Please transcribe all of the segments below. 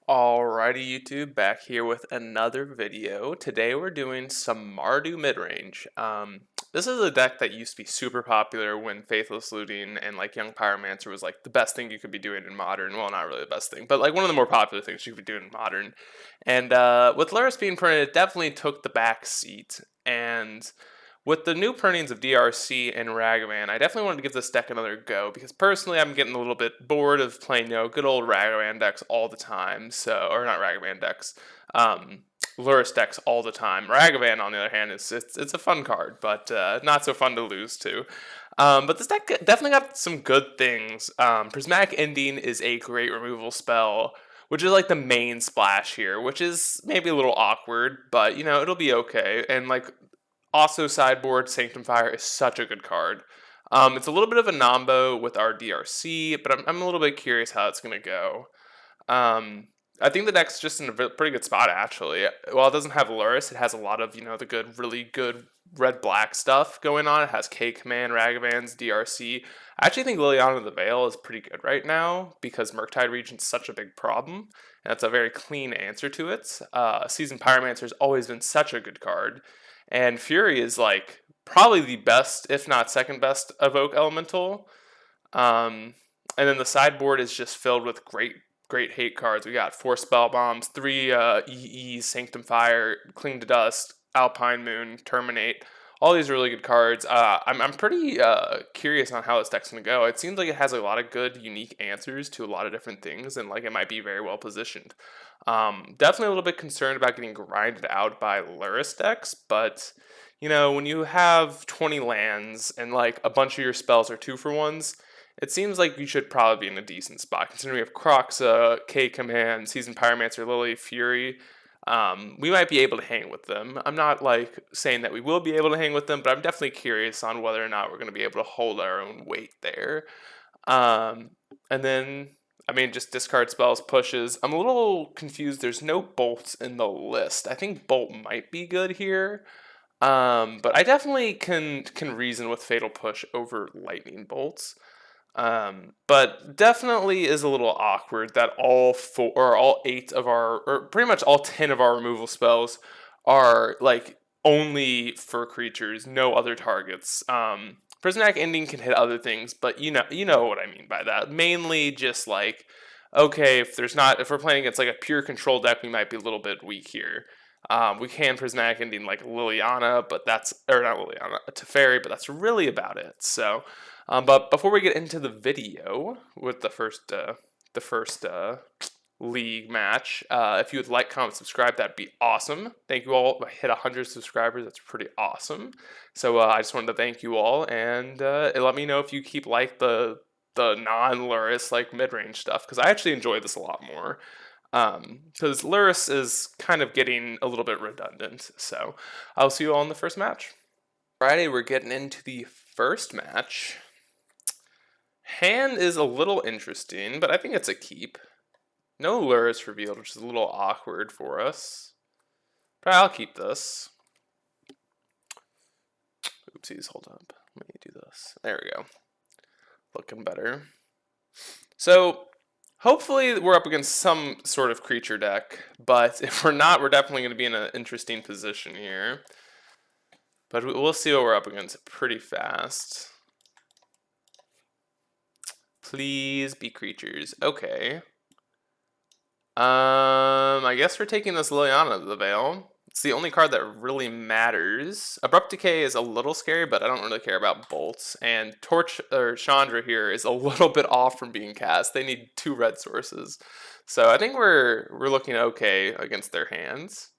Alrighty, YouTube, back here with another video. Today we're doing some Mardu midrange. This is a deck that used to be super popular when Faithless Looting and like Young Pyromancer was like the best thing you could be doing in Modern. Well, not really the best thing, but like one of the more popular things you could be doing in Modern. And with Lurrus being printed, it definitely took the back seat. And with the new printings of DRC and Ragavan, I definitely wanted to give this deck another go because personally I'm getting a little bit bored of playing, good old Ragavan decks all the time. So, or not Ragavan decks, Lurrus decks all the time. Ragavan, on the other hand, it's a fun card, but not so fun to lose to. But this deck definitely got some good things. Prismatic Ending is a great removal spell, which is like the main splash here, which is maybe a little awkward, but it'll be okay. And like also, sideboard Sanctum Fire is such a good card. It's a little bit of a nombo with our DRC, but I'm a little bit curious how it's going to go. I think the deck's just in a pretty good spot, actually. While it doesn't have Lurrus, it has a lot of, the really good red-black stuff going on. It has K-Command, Ragavans, DRC. I actually think Liliana the Veil is pretty good right now because Murktide Regent's such a big problem, and that's a very clean answer to it. Seasoned Pyromancer has always been such a good card. And Fury is like probably the best, if not second best, evoke elemental. And then the sideboard is just filled with great hate cards. We got 4 spell bombs, 3 EEs, Sanctum Fire, Cling to Dust, Alpine Moon, Terminate. All these really good cards. I'm pretty curious on how this deck's gonna go. It seems like it has a lot of good, unique answers to a lot of different things, and like it might be very well positioned. Definitely a little bit concerned about getting grinded out by Lurrus decks, but when you have 20 lands and like a bunch of your spells are 2-for-1s, it seems like you should probably be in a decent spot. Considering we have Croxa, K-Command, Seasoned Pyromancer, Lily, Fury. We might be able to hang with them. I'm not like saying that we will be able to hang with them, but I'm definitely curious on whether or not we're going to be able to hold our own weight there. And then, just discard spells, pushes. I'm a little confused. There's no bolts in the list. I think bolt might be good here. But I definitely can reason with Fatal Push over lightning bolts. But definitely is a little awkward that all 8 of our, or pretty much all 10 of our removal spells are like only for creatures, no other targets. Prismatic Ending can hit other things, but you know what I mean by that. Mainly just like, okay, if we're playing against like a pure control deck, we might be a little bit weak here. We can Prismatic Ending like Liliana, but or not Liliana, Teferi, but that's really about it. So, but before we get into the video with the first league match, if you would like, comment, subscribe, that'd be awesome. Thank you all. I hit 100 subscribers. That's pretty awesome. So I just wanted to thank you all, and let me know if you keep like the non-Lurrus like mid-range stuff, because I actually enjoy this a lot more. Because Lurrus is kind of getting a little bit redundant. So I'll see you all in the first match. Alrighty, we're getting into the first match. Hand is a little interesting, but I think it's a keep. No Lurrus revealed, which is a little awkward for us. But I'll keep this. Oopsies, hold up. Let me do this. There we go. Looking better. So, hopefully we're up against some sort of creature deck, but if we're not, we're definitely going to be in an interesting position here. But we'll see what we're up against pretty fast. Please be creatures. Okay. I guess we're taking this Liliana the Veil. It's the only card that really matters. Abrupt Decay is a little scary, but I don't really care about bolts. And Torch or Chandra here is a little bit off from being cast. They need 2 red sources. So I think we're looking okay against their hands.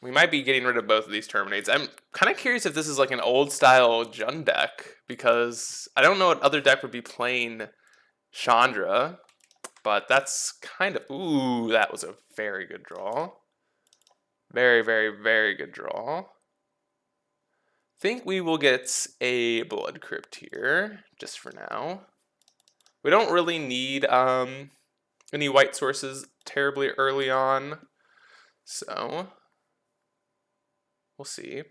We might be getting rid of both of these Terminates. I'm kind of curious if this is like an old style Jund deck, because I don't know what other deck would be playing Chandra, but that's kind of, ooh, that was a very good draw. Very, very, very good draw. Think we will get a Blood Crypt here, just for now. We don't really need any white sources terribly early on, so we'll see.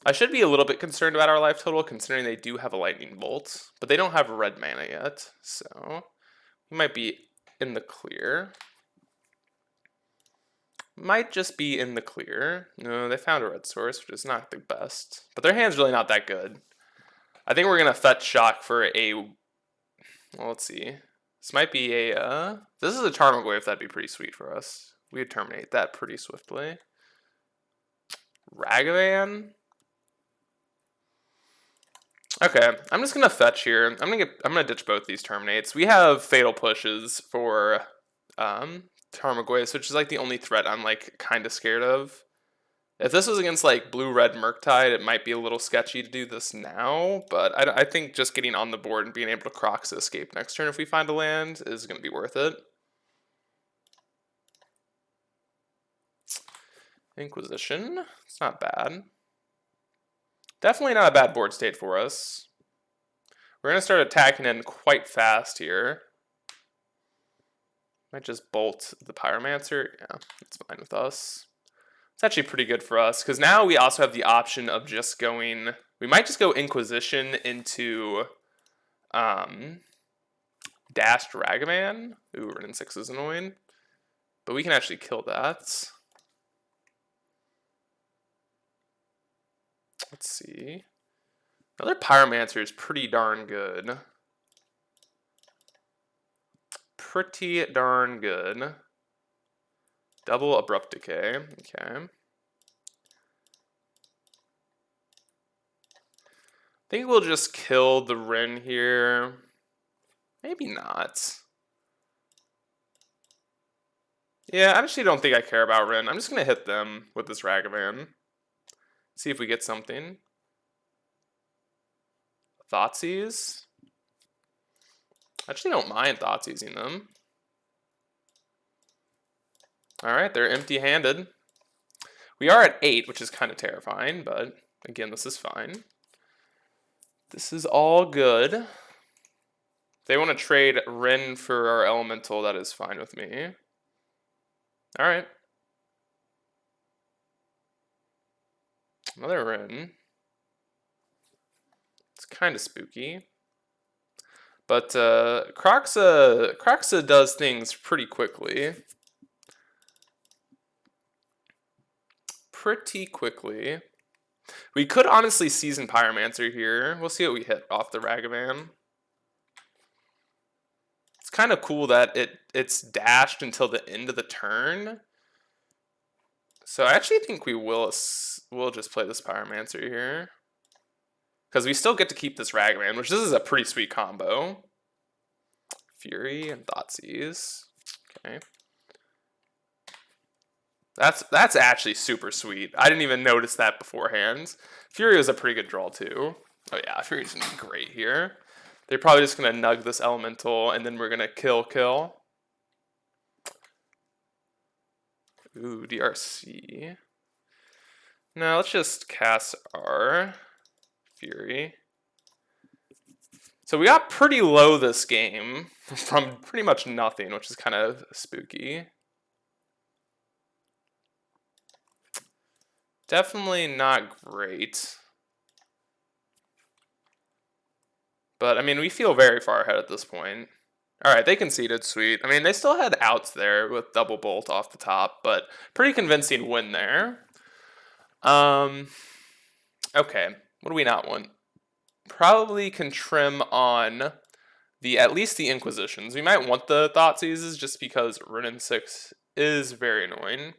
I should be a little bit concerned about our life total, considering they do have a lightning bolt, but they don't have red mana yet, so He might be in the clear. Might just be in the clear. No, they found a red source, which is not the best. But their hand's really not that good. I think we're going to fetch shock for a... Well, let's see. This might be a... this is a Tarmogoyf. That'd be pretty sweet for us. We'd terminate that pretty swiftly. Ragavan? Okay, I'm just gonna fetch here. I'm gonna ditch both these terminates. We have fatal pushes for Tarmogoyf, which is like the only threat I'm like kind of scared of. If this was against like blue-red Murktide, it might be a little sketchy to do this now, but I think just getting on the board and being able to Crocs escape next turn if we find a land is going to be worth it. Inquisition, it's not bad. Definitely not a bad board state for us. We're going to start attacking in quite fast here. Might just bolt the Pyromancer. Yeah, that's fine with us. It's actually pretty good for us, because now we also have the option of just going... We might just go Inquisition into Dashed Ragavan. Ooh, Renin 6 is annoying. But we can actually kill that. Let's see. Another Pyromancer is pretty darn good. Pretty darn good. Double Abrupt Decay. Okay. I think we'll just kill the Rin here. Maybe not. Yeah, I actually don't think I care about Rin. I'm just going to hit them with this Ragavan. See if we get something. Thoughtseize. I actually don't mind Thoughtseizing them. Alright, they're empty-handed. We are at 8, which is kind of terrifying, but again, this is fine. This is all good. If they want to trade Rin for our Elemental, that is fine with me. Alright. Another Rin. It's kind of spooky. But Kroxa does things pretty quickly. We could honestly Season Pyromancer here. We'll see what we hit off the Ragavan. It's kind of cool that it's dashed until the end of the turn. So I actually think we'll just play this Pyromancer here. Because we still get to keep this Ragavan, which this is a pretty sweet combo. Fury and Thoughtseize. Okay. That's actually super sweet. I didn't even notice that beforehand. Fury was a pretty good draw too. Oh yeah, Fury's gonna be great here. They're probably just gonna nug this Elemental and then we're gonna kill. Ooh, DRC. Now let's just cast our Fury. So we got pretty low this game from pretty much nothing, which is kind of spooky. Definitely not great. But, I mean, we feel very far ahead at this point. Alright, they conceded, sweet. I mean, they still had outs there with double bolt off the top, but pretty convincing win there. Okay, what do we not want? Probably can trim on at least the Inquisitions. We might want the Thoughtseizes just because Renin 6 is very annoying.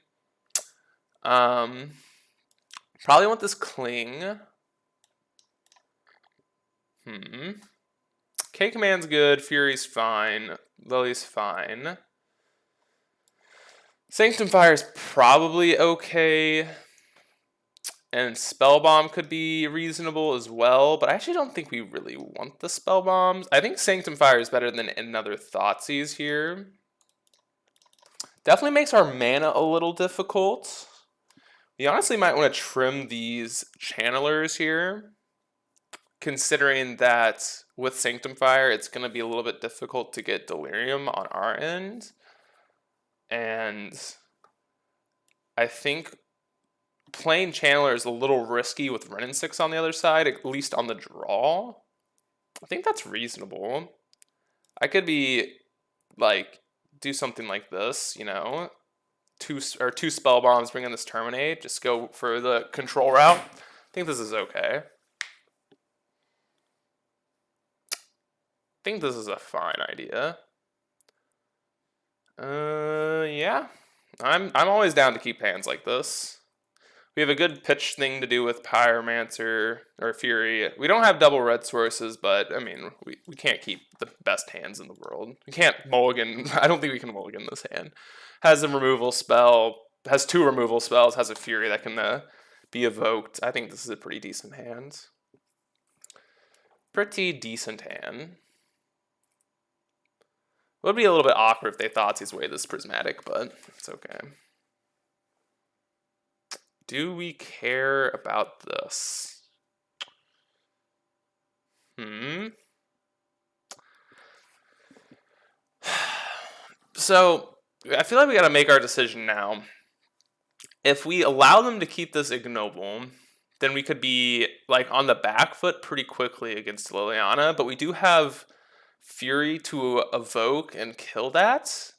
Probably want this Cling. K-Command's good, Fury's fine, Lily's fine. Sanctum Fire's probably okay. And Spell Bomb could be reasonable as well, but I actually don't think we really want the Spell Bombs. I think Sanctum Fire is better than another Thoughtseize here. Definitely makes our mana a little difficult. We honestly might want to trim these Channelers here, considering that with Sanctum Fire, it's going to be a little bit difficult to get Delirium on our end. And I think playing Channeler is a little risky with Renin 6 on the other side, at least on the draw. I think that's reasonable. I could be like do something like this, you know, two spell bombs, bring in this terminate, just go for the control route. I think this is okay. I think this is a fine idea. Yeah, I'm always down to keep hands like this. We have a good pitch thing to do with Pyromancer or Fury. We don't have double red sources, but I mean, we can't keep the best hands in the world. We can't mulligan. I don't think we can mulligan this hand. Has a removal spell, has 2 removal spells, has a Fury that can be evoked. I think this is a pretty decent hand. Pretty decent hand. It would be a little bit awkward if they thought he's way this prismatic, but it's okay. Do we care about this? So, I feel like we gotta make our decision now. If we allow them to keep this ignoble, then we could be like on the back foot pretty quickly against Liliana, but we do have Fury to evoke and kill that.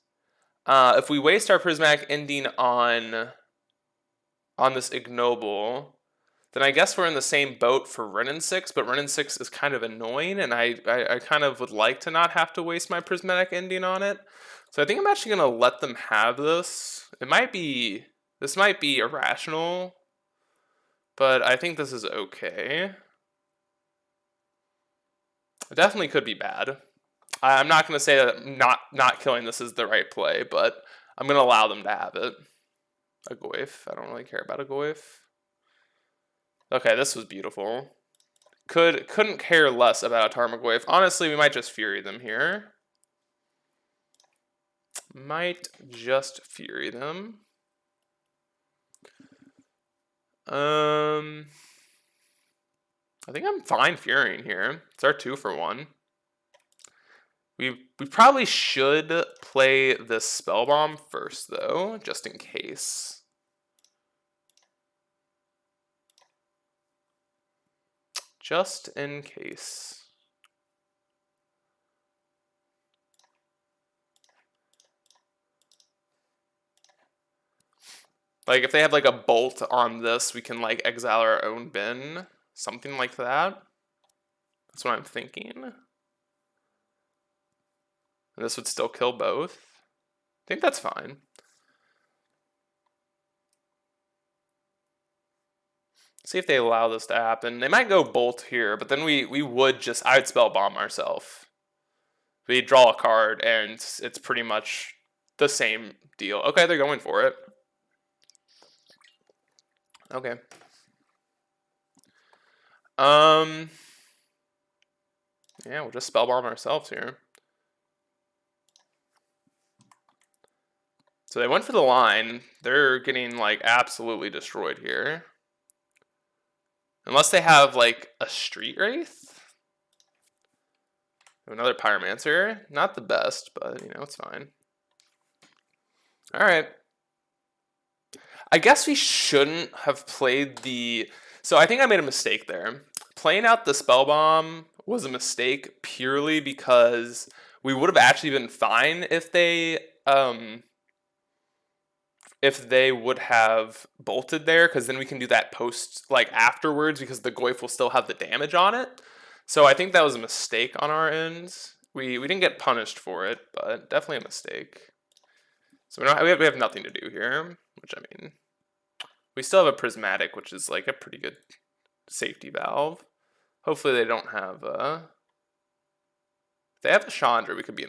If we waste our prismatic ending on this ignoble, then I guess we're in the same boat for Renin 6, but Renin 6 is kind of annoying, and I kind of would like to not have to waste my prismatic ending on it. So I think I'm actually going to let them have this. This might be irrational, but I think this is okay. It definitely could be bad. I'm not going to say that not killing this is the right play, but I'm going to allow them to have it. A Goyf. I don't really care about a Goyf. Okay, this was beautiful. Couldn't care less about a Tarmogoyf. Honestly, we might just Fury them here. Might just Fury them. I think I'm fine Furying here. It's our 2-for-1. We probably should play this Spell Bomb first, though, just in case. Just in case. Like, if they have, like, a bolt on this, we can, like, exile our own bin. Something like that. That's what I'm thinking. And this would still kill both. I think that's fine. See if they allow this to happen. They might go bolt here, but then we would just, I would spell bomb ourselves. We draw a card, and it's pretty much the same deal. Okay, they're going for it. Okay. Yeah, we'll just spell bomb ourselves here. So they went for the line. They're getting, like, absolutely destroyed here. Unless they have, like, a Street Wraith. Another Pyromancer. Not the best, but, you know, it's fine. Alright. I guess we shouldn't have played the... So I think I made a mistake there. Playing out the Spell Bomb was a mistake purely because we would have actually been fine if they would have bolted there, because then we can do that post, like, afterwards, because the Goyf will still have the damage on it. So I think that was a mistake on our end. We didn't get punished for it, but definitely a mistake. So we have nothing to do here, which, I mean, we still have a Prismatic, which is, like, a pretty good safety valve. Hopefully they don't have if they have a Chandra, we could be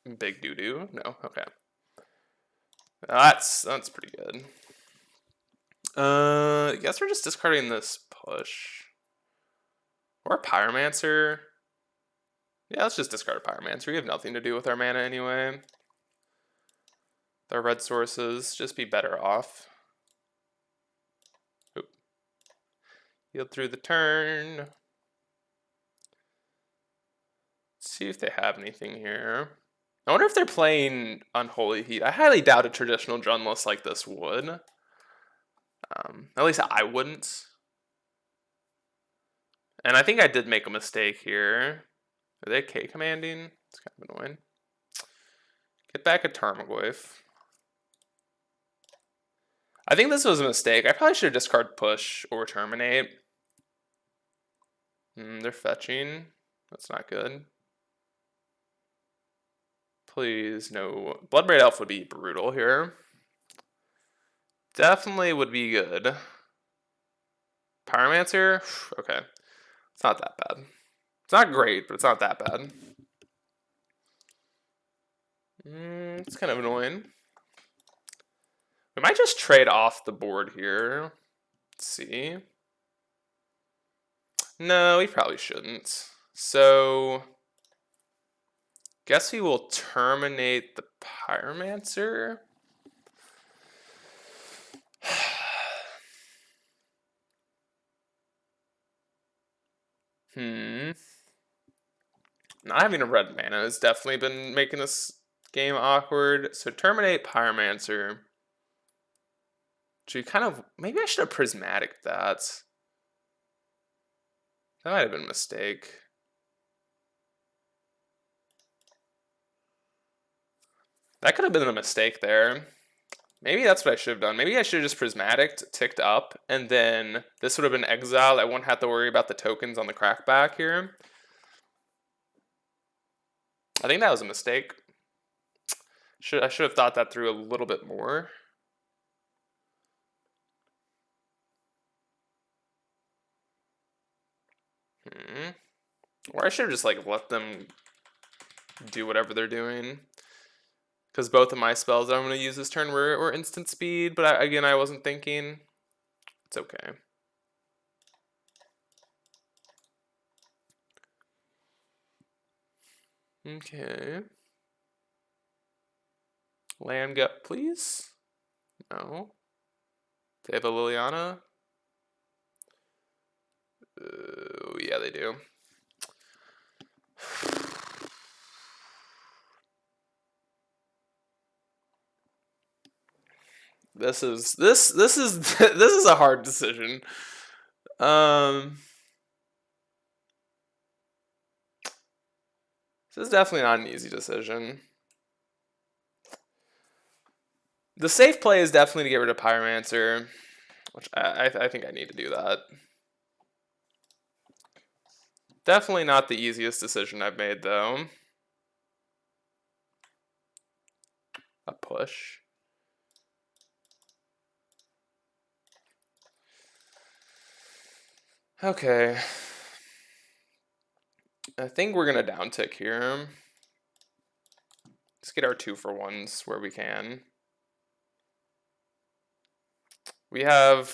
in big doo-doo. No? Okay. That's pretty good. I guess we're just discarding this push. Or a Pyromancer. Yeah, let's just discard a Pyromancer. We have nothing to do with our mana anyway. Our red sources just be better off. Oop. Heal through the turn. Let's see if they have anything here. I wonder if they're playing Unholy Heat. I highly doubt a traditional Jund list like this would. At least I wouldn't. And I think I did make a mistake here. Are they K commanding? It's kind of annoying. back a Tarmogoyf. I think this was a mistake. I probably should have discarded push or terminate. They're fetching. That's not good. Please, no. Bloodbraid Elf would be brutal here. Definitely would be good. Pyromancer? Okay. It's not that bad. It's not great, but it's not that bad. It's kind of annoying. We might just trade off the board here. Let's see. No, we probably shouldn't. So, guess we will terminate the Pyromancer. Not having a red mana has definitely been making this game awkward. So terminate Pyromancer. Should kind of, maybe I should have prismatic that. That might have been a mistake. That could have been a mistake there. Maybe that's what I should have done. Maybe I should have just prismatic ticked up, and then this would have been exiled. I wouldn't have to worry about the tokens on the crackback here. I think that was a mistake. I should have thought that through a little bit more. Or I should have just like let them do whatever they're doing. Because both of my spells I'm going to use this turn were instant speed, but again, I wasn't thinking. It's okay. Okay. Land gut, please. No. They have a Liliana. Yeah, they do. This is a hard decision. This is definitely not an easy decision. The safe play is definitely to get rid of Pyromancer, which I think I need to do that. Definitely not the easiest decision I've made, though. A push. Okay. I think we're going to downtick here. Let's get our 2-for-1s where we can. We have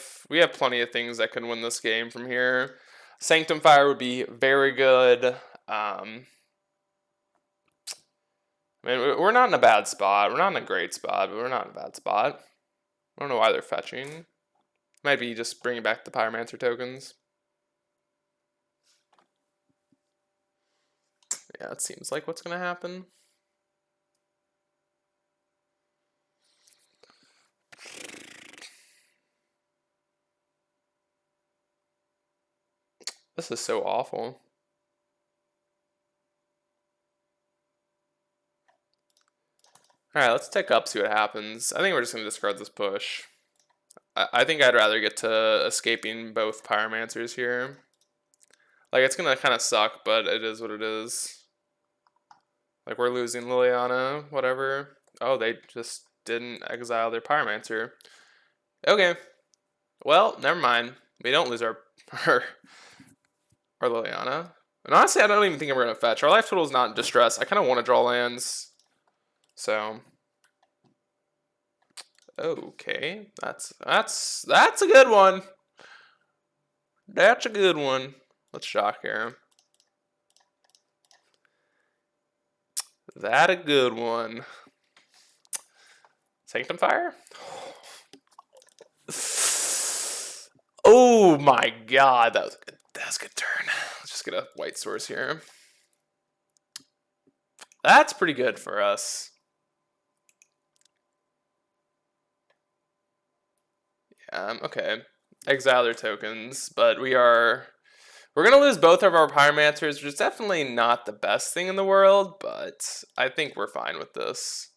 plenty of things that can win this game from here. Sanctum Fire would be very good. I mean, we're not in a bad spot. We're not in a great spot, but we're not in a bad spot. I don't know why they're fetching. Might be just bringing back the Pyromancer tokens. Yeah, it seems like what's going to happen. This is so awful. Alright, let's tick up, see what happens. I think we're just going to discard this push. I think I'd rather get to escaping both Pyromancers here. Like, it's going to kind of suck, but it is what it is. Like, we're losing Liliana, whatever. Oh, they just didn't exile their Pyromancer. Okay. Well, never mind. We don't lose our Liliana. And honestly, I don't even think we're going to fetch. Our life total is not in distress. I kind of want to draw lands. So, okay, that's a good one. That's a good one. Let's shock here. That a good one. Sanctum Fire? Oh my god, that was a good turn. Let's just get a white source here. That's pretty good for us. Okay. Exile their tokens, but we're gonna lose both of our Pyromancers, which is definitely not the best thing in the world, but I think we're fine with this.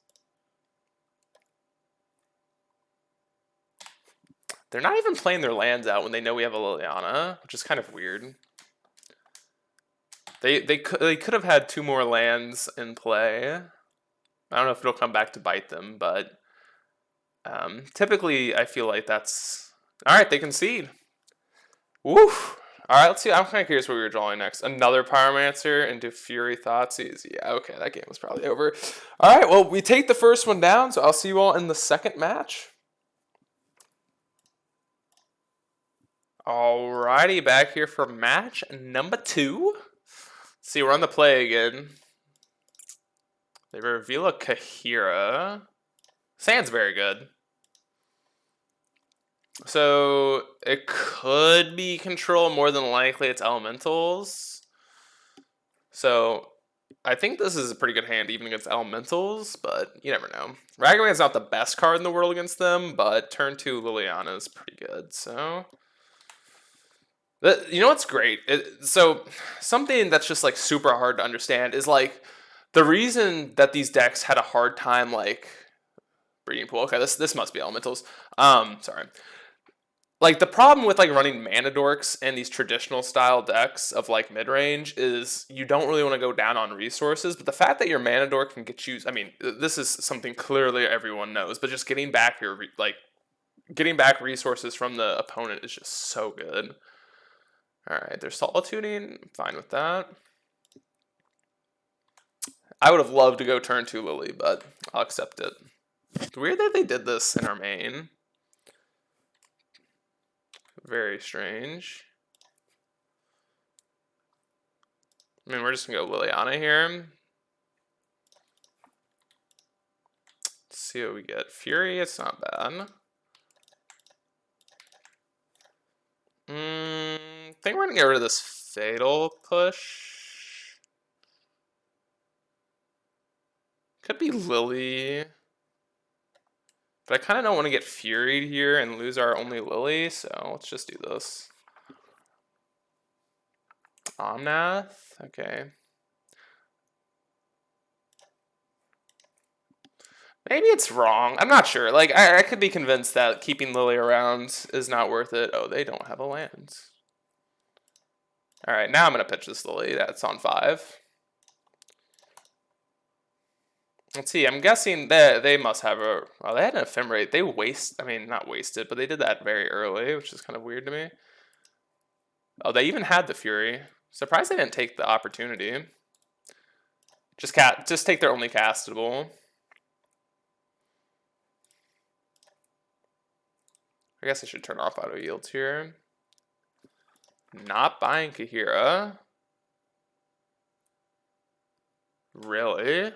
They're not even playing their lands out when they know we have a Liliana, which is kind of weird. They could have had 2 more lands in play. I don't know if it'll come back to bite them, but typically I feel like that's... Alright, they concede. Woo! Alright, let's see. I'm kind of curious what we were drawing next. Another Pyromancer into Fury Thoughtseize. Yeah, okay, that game was probably over. Alright, well, we take the first one down, so I'll see you all in the second match. Alrighty, back here for match number 2. Let's see, we're on the play again. They reveal a Kahira. Sand's very good. So it could be control, more than likely it's elementals. So I think this is a pretty good hand even against elementals, but you never know. Ragavan's not the best card in the world against them, but turn 2 Liliana is pretty good, so... You know what's great? So something that's just like super hard to understand is like the reason that these decks had a hard time like breeding pool. Okay, this must be elementals. Sorry. Like the problem with like running mana dorks and these traditional style decks of like mid-range is you don't really want to go down on resources, but the fact that your mana dork can get you, I mean, this is something clearly everyone knows, but just getting back your getting back resources from the opponent is just so good. Alright, they're solituding. I'm fine with that. I would have loved to go turn 2 Lily, but I'll accept it. It's weird that they did this in our main. Very strange. I mean, we're just going to go Liliana here. Let's see what we get. Fury, it's not bad. I think we're going to get rid of this Fatal push. Could be Lily. But I kind of don't want to get Furied here and lose our only Lily, so let's just do this. Omnath? Okay. Maybe it's wrong. I'm not sure. Like, I could be convinced that keeping Lily around is not worth it. Oh, they don't have a land. Alright, now I'm going to pitch this Lily. That's on 5. Let's see. I'm guessing they must have a... Well, they had an Ephemerate. They I mean, not wasted, but they did that very early, which is kind of weird to me. Oh, they even had the Fury. Surprised they didn't take the opportunity. Just take their only castable. I guess I should turn off auto yields here. Not buying Kahira. Really?